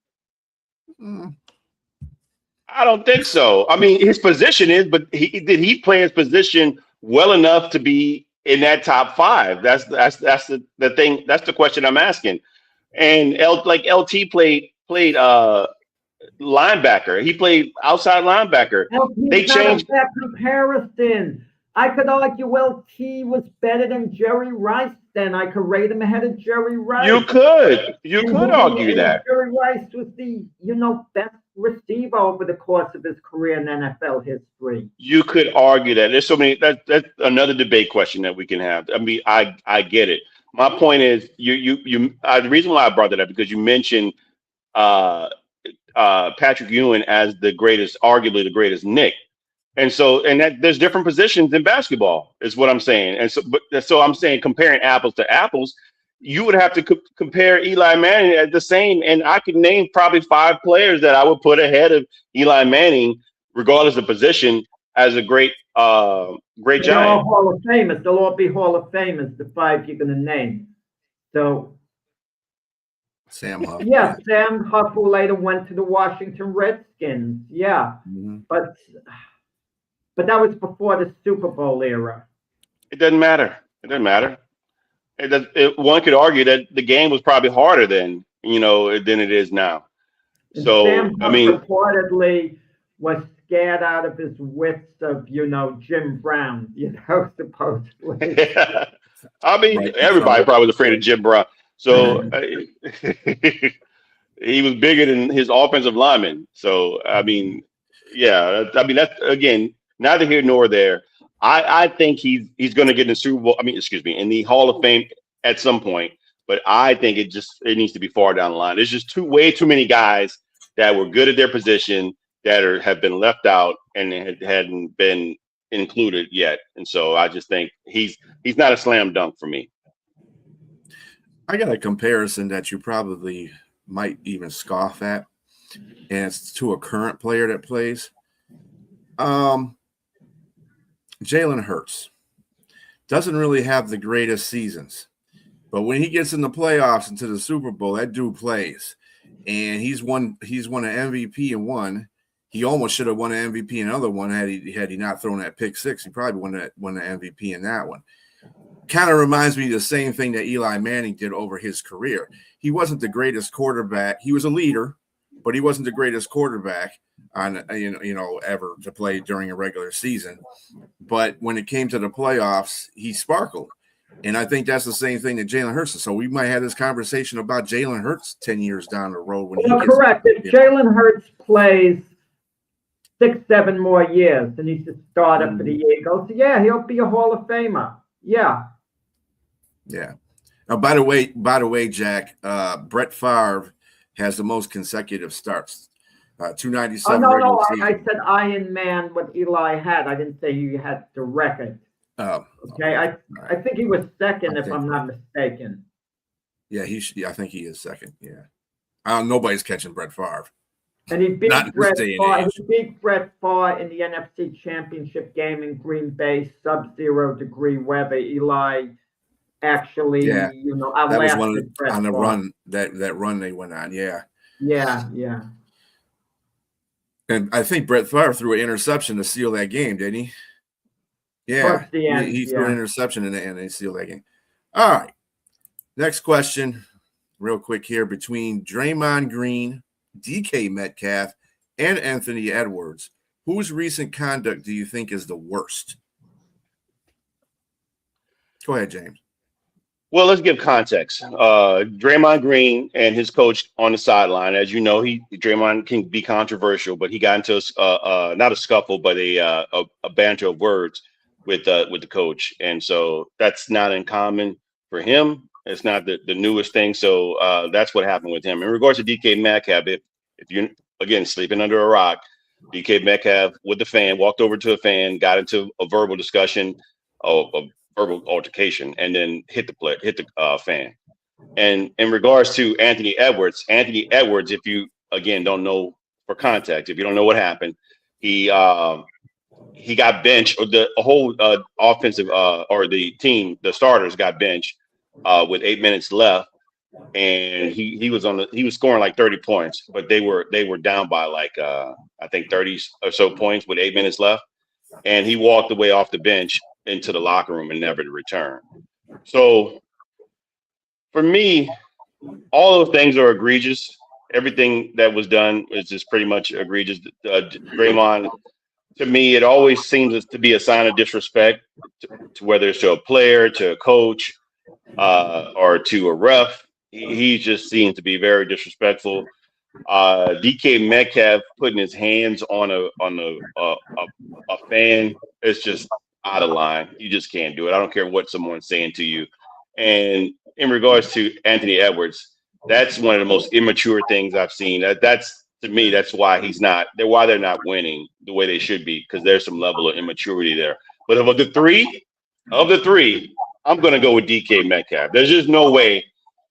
I don't think so. I mean, his position is, but did he play his position well enough to be in that top 5? That's the thing. That's the question I'm asking. And LT played linebacker. He played outside linebacker. They changed that comparison. I could argue LT was better than Jerry Rice then I could rate him ahead of Jerry Rice. You could argue that. Jerry Rice was the, best receiver over the course of his career in NFL history. You could argue that. There's so many. That's another debate question that we can have. I mean, I get it. My point is, the reason why I brought that up because you mentioned Patrick Ewing as the greatest, arguably the greatest Nick. And that there's different positions in basketball is what I'm saying. And so I'm saying comparing apples to apples, you would have to compare Eli Manning at the same. And I could name probably 5 players that I would put ahead of Eli Manning, regardless of position, as a great Giant. They're all Hall of Famers. They'll all be Hall of Famers, the 5 you're going to name. So, Sam Huff. Yeah, Sam Huff, who later went to the Washington Redskins. Yeah. Mm-hmm. But that was before the Super Bowl era. It doesn't matter. One could argue that the game was probably harder then, than it is now. And so, Sam I mean, reportedly was scared out of his wits of, Jim Brown, supposedly. Yeah. I mean, everybody probably was afraid of Jim Brown. So he was bigger than his offensive lineman. So, I mean, yeah, that's, again, neither here nor there. I think he's going to get in the Super Bowl. In the Hall of Fame at some point. But I think it needs to be far down the line. There's just way too many guys that were good at their position that have been left out and hadn't been included yet. And so I just think he's not a slam dunk for me. I got a comparison that you probably might even scoff at, and it's to a current player that plays. Jalen Hurts doesn't really have the greatest seasons, but when he gets in the playoffs into the Super Bowl, that dude plays, and he's won an MVP in one. He almost should have won an MVP in another one had he not thrown that pick six. He probably won the MVP in that one. Kind of reminds me of the same thing that Eli Manning did over his career. He wasn't the greatest quarterback. He was a leader, but he wasn't the greatest quarterback on ever to play during a regular season. But when it came to the playoffs, he sparkled. And I think that's the same thing that Jalen Hurts is. So we might have this conversation about Jalen Hurts 10 years down the road. Correct. If Jalen Hurts plays 6-7 more years and he's the starter for the Eagles, yeah, he'll be a Hall of Famer. Yeah. Yeah. Now, by the way, Jack, Brett Favre has the most consecutive starts. 297. No. I said Iron Man what Eli had. I didn't say he had the record. Oh. Okay. I think he was second, if I'm not mistaken. Yeah, I think he is second. Yeah. Nobody's catching Brett Favre. And he beat Brett Favre. He beat Brett Favre in the NFC Championship game in Green Bay, sub-0 degree weather. Eli actually, that was one of Brett on the Favre. run that run they went on. Yeah. Yeah. And I think Brett Favre threw an interception to seal that game, didn't he? Yeah, he threw an interception and they sealed that game. All right. Next question, real quick here, between Draymond Green, DK Metcalf, and Anthony Edwards, whose recent conduct do you think is the worst? Go ahead, James. Well, let's give context. Draymond Green and his coach on the sideline, as you know, Draymond can be controversial, but he got into not a scuffle, but a banter of words with the coach, and so that's not uncommon for him. It's not the newest thing. So that's what happened with him. In regards to DK Metcalf, if you're, again, sleeping under a rock, DK Metcalf with the fan, walked over to a fan, got into a verbal discussion, a verbal altercation, and then hit the fan. And in regards to Anthony Edwards, if you, again, don't know for context, if you don't know what happened, he got benched, or the whole offensive or the team, the starters got benched with 8 minutes left, and he was scoring like 30 points, but they were down by like I think 30 or so points with 8 minutes left, and he walked away off the bench into the locker room and never to return. So for me, all those things are egregious. Everything that was done is just pretty much egregious. Draymond, to me, it always seems to be a sign of disrespect, to whether it's to a player, to a coach. or to a ref. He just seems to be very disrespectful. DK Metcalf putting his hands on a fan is just out of line. You just can't do it. I don't care what someone's saying to you. And in regards to Anthony Edwards, that's one of the most immature things I've seen. That's to me, that's why he's not. Why they're not winning the way they should be, because there's some level of immaturity there. But of the three, I'm going to go with DK Metcalf. There's just no way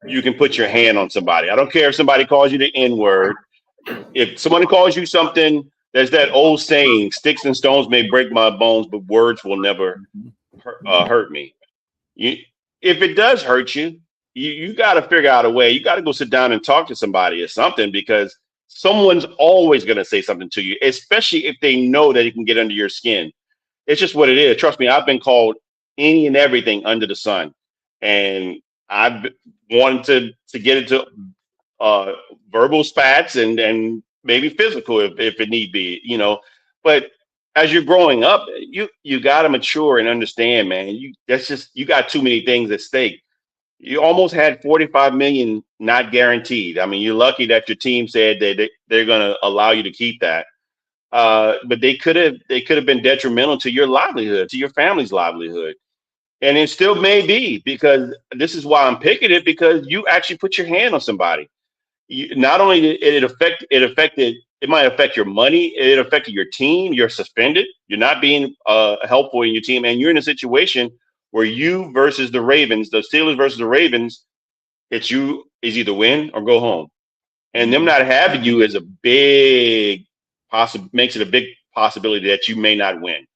you can put your hand on somebody. I don't care if somebody calls you the N word. If somebody calls you something, there's that old saying: "Sticks and stones may break my bones, but words will never hurt me." You, if it does hurt you, you got to figure out a way. You got to go sit down and talk to somebody or something, because someone's always going to say something to you, especially if they know that it can get under your skin. It's just what it is. Trust me, I've been called any and everything under the sun, and I've wanted to get into verbal spats and maybe physical if it need be, But as you're growing up, you got to mature and understand, man. You got too many things at stake. You almost had 45 million not guaranteed. I mean, you're lucky that your team said that they're going to allow you to keep that. But they could have been detrimental to your livelihood, to your family's livelihood. And it still may be, because this is why I'm picking it, because you actually put your hand on somebody. Not only did it might affect your money, it affected your team. You're suspended. You're not being helpful in your team, and you're in a situation where you versus the Ravens, the Steelers versus the Ravens, it's either win or go home. And them not having you is makes it a big possibility that you may not win.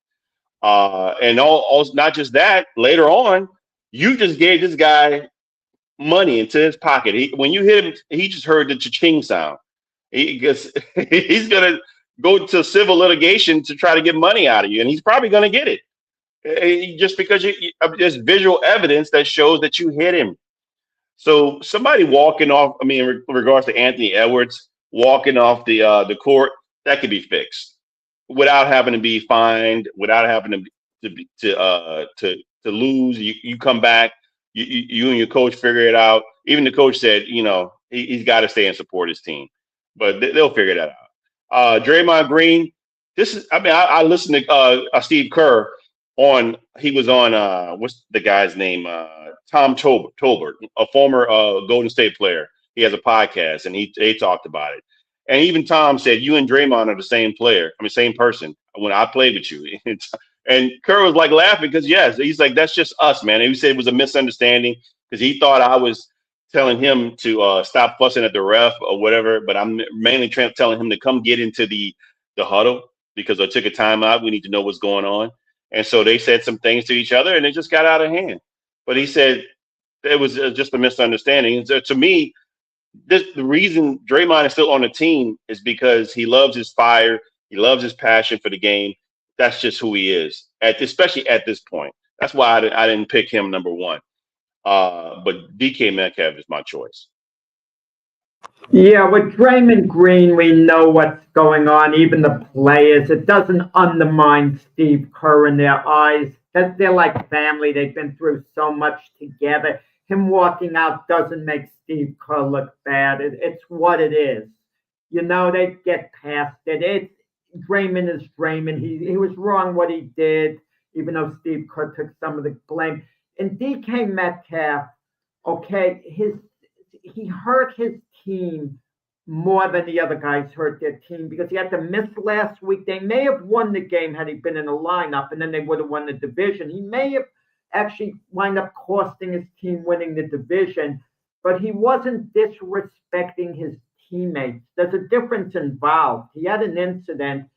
And all not just that, later on, you just gave this guy money into his pocket. When you hit him, he just heard the cha-ching sound. He's gonna go to civil litigation to try to get money out of you, and he's probably gonna get it. Just because there's visual evidence that shows that you hit him. So somebody walking off, in regards to Anthony Edwards walking off the court, that could be fixed without having to be fined, without having to lose. You come back, you and your coach figure it out. Even the coach said, he's got to stay and support his team, but they'll figure that out. Draymond Green, I listened to Steve Kerr he was on what's the guy's name? Tom Tolbert, a former Golden State player. He has a podcast, and they talked about it. And even Tom said, you and Draymond are the same player. Same person when I played with you. And Kerr was like laughing because, yes, he's like, that's just us, man. And he said it was a misunderstanding because he thought I was telling him to stop fussing at the ref or whatever. But I'm mainly telling him to come get into the huddle because I took a timeout. We need to know what's going on. And so they said some things to each other, and it just got out of hand. But he said it was just a misunderstanding. And so to me, the reason Draymond is still on the team is because he loves his fire. He loves his passion for the game. That's just who he is, especially at this point. That's why I didn't pick him number one. But DK Metcalf is my choice. Yeah, with Draymond Green, we know what's going on, even the players. It doesn't undermine Steve Kerr in their eyes. They're like family. They've been through so much together. Him walking out doesn't make Steve Kerr look bad. It's what it is. They get past it. Draymond is Draymond. He was wrong what he did, even though Steve Kerr took some of the blame. And DK Metcalf, okay, he hurt his team more than the other guys hurt their team because he had to miss last week. They may have won the game had he been in the lineup, and then they would have won the division. He may have actually wind up costing his team winning the division, but he wasn't disrespecting his teammates. There's a difference involved. He had an incident.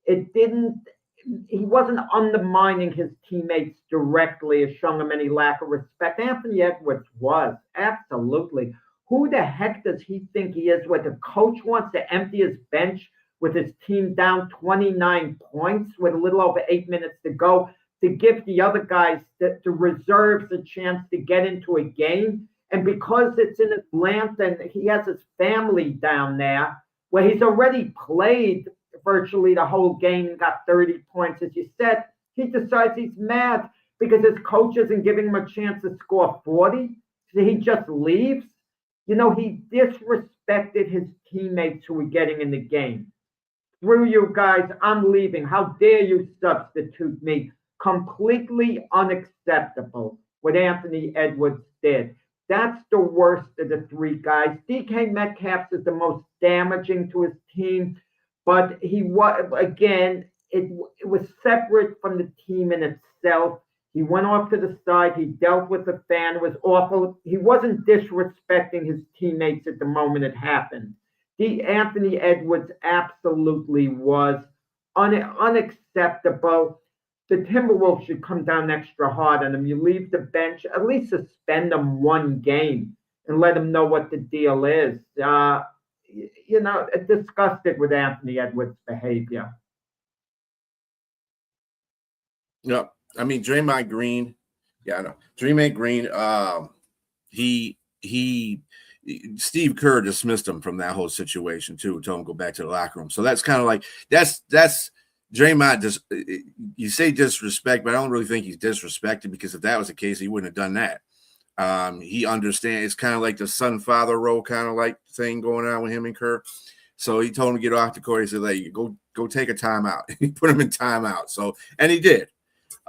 He wasn't undermining his teammates directly or showing them any lack of respect. Anthony Edwards was, absolutely. Who the heck does he think he is? Where the coach wants to empty his bench with his team down 29 points with a little over 8 minutes to go to give the other guys, the reserves, a chance to get into a game. And because it's in Atlanta and he has his family down there, where he's already played virtually the whole game and got 30 points, as you said, he decides he's mad because his coach isn't giving him a chance to score 40. he just leaves. You know, he disrespected his teammates who were getting in the game. Through you guys, I'm leaving. How dare you substitute me? Completely unacceptable what Anthony Edwards did. That's the worst of the three guys. DK Metcalf is the most damaging to his team, but he was, again, it was separate from the team in itself. He went off to the side. He dealt with the fan. It was awful. He wasn't disrespecting his teammates at the moment it happened. Anthony Edwards absolutely was unacceptable. The Timberwolves should come down extra hard on him. You leave the bench, at least suspend him one game and let him know what the deal is. You know, disgusted with Anthony Edwards' behavior. Yeah, I mean Draymond Green. Yeah, I know Draymond Green. He Steve Kerr dismissed him from that whole situation too. Told him to go back to the locker room. So that's kind of like that's Draymond. Just you say disrespect, but I don't really think he's disrespected because if that was the case, he wouldn't have done that. He understands. It's kind of like the son-father role kind of like thing going on with him and Kerr. So he told him to get off the court. He said, "Like, go take a timeout." He put him in timeout. So and he did.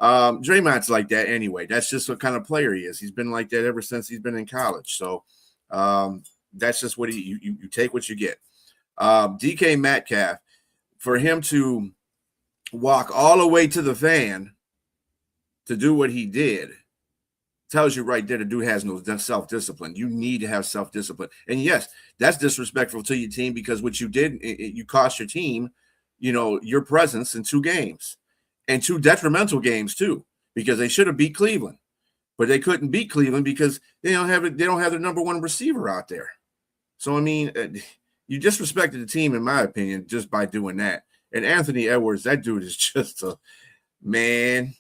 Draymond's like that anyway. That's just what kind of player he is. He's been like that ever since he's been in college. So that's just what you take what you get. DK Metcalf, for him to walk all the way to the fan to do what he did tells you right there the dude has no self-discipline. You need to have self-discipline. And yes, that's disrespectful to your team because what you did, you cost your team, you know, your presence in 2 games. And 2 detrimental games too, because they should have beat Cleveland, but they couldn't beat Cleveland because they don't have their number 1 receiver out there. So I mean, you disrespected the team, in my opinion, just by doing that. And Anthony Edwards, that dude is just a man.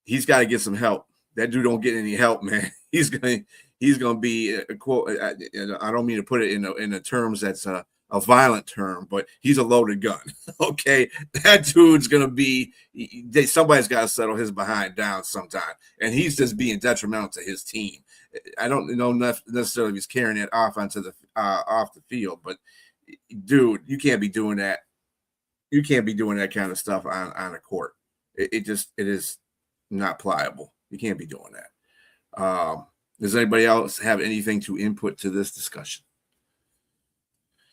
He's got to get some help. That dude don't get any help, man. He's gonna be a quote. I don't mean to put it in the terms that's a violent term, but he's a loaded gun. Okay, that dude's gonna be. Somebody's got to settle his behind down sometime, and he's just being detrimental to his team. I don't know necessarily if he's carrying it off onto the off the field, but dude, you can't be doing that. You can't be doing that kind of stuff on a court. It is not pliable. You can't be doing that. Does anybody else have anything to input to this discussion?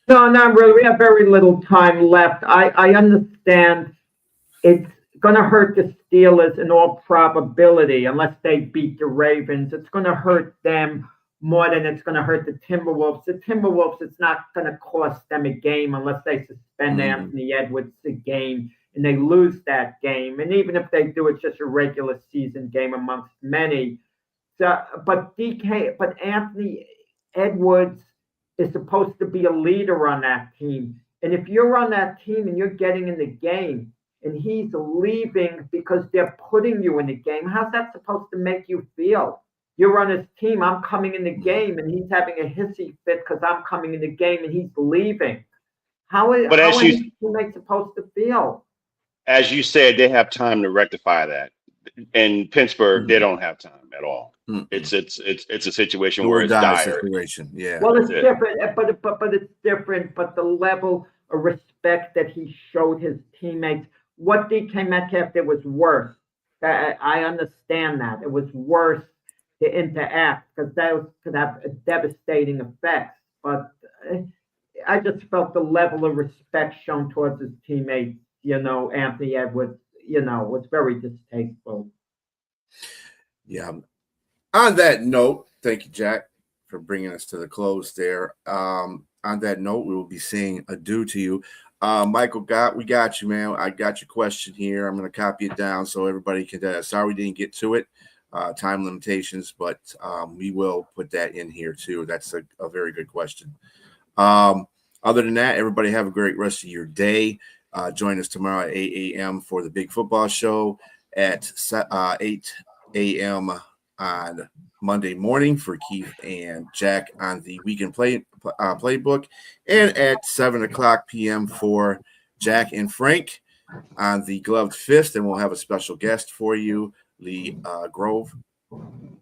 No, not really. We have very little time left. I understand it's going to hurt the Steelers in all probability, unless they beat the Ravens. It's going to hurt them more than it's going to hurt the Timberwolves. The Timberwolves, it's not going to cost them a game unless they suspend Anthony Edwards a game and they lose that game. And even if they do, it's just a regular season game amongst many. So, but Anthony Edwards is supposed to be a leader on that team. And if you're on that team and you're getting in the game and he's leaving because they're putting you in the game, how's that supposed to make you feel? You're on his team, I'm coming in the game, and he's having a hissy fit because I'm coming in the game and he's leaving. How are his teammates supposed to feel? As you said, they have time to rectify that. In Pittsburgh, they don't have time at all. It's a situation where it's dire. Situation. Yeah. Well, it's different, but it's different. But the level of respect that he showed his teammates, what DK Metcalf did was worse. I understand that it was worse to interact because that could have a devastating effect. But I just felt the level of respect shown towards his teammates. You know, Anthony Edwards, was very distasteful. Yeah. On that note, thank you, Jack, for bringing us to the close there. On that note, we will be saying adieu to you. Michael, we got you, man. I got your question here. I'm going to copy it down so everybody can. Sorry we didn't get to it. Time limitations, but we will put that in here too. That's a very good question. Other than that, everybody have a great rest of your day. Join us tomorrow at 8 a.m. for the Big Football Show, at 8 a.m. on Monday morning for Keith and Jack on the Weekend Playbook, and at 7:00 p.m. for Jack and Frank on the Gloved Fist. And we'll have a special guest for you, Lee Grove,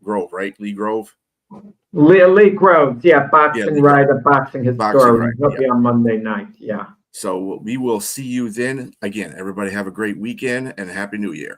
right? Lee Grove. Lee Groves, boxing Lee writer, boxing historian. writer, He'll be on Monday night. Yeah. So we will see you then. Again, everybody have a great weekend and Happy New Year.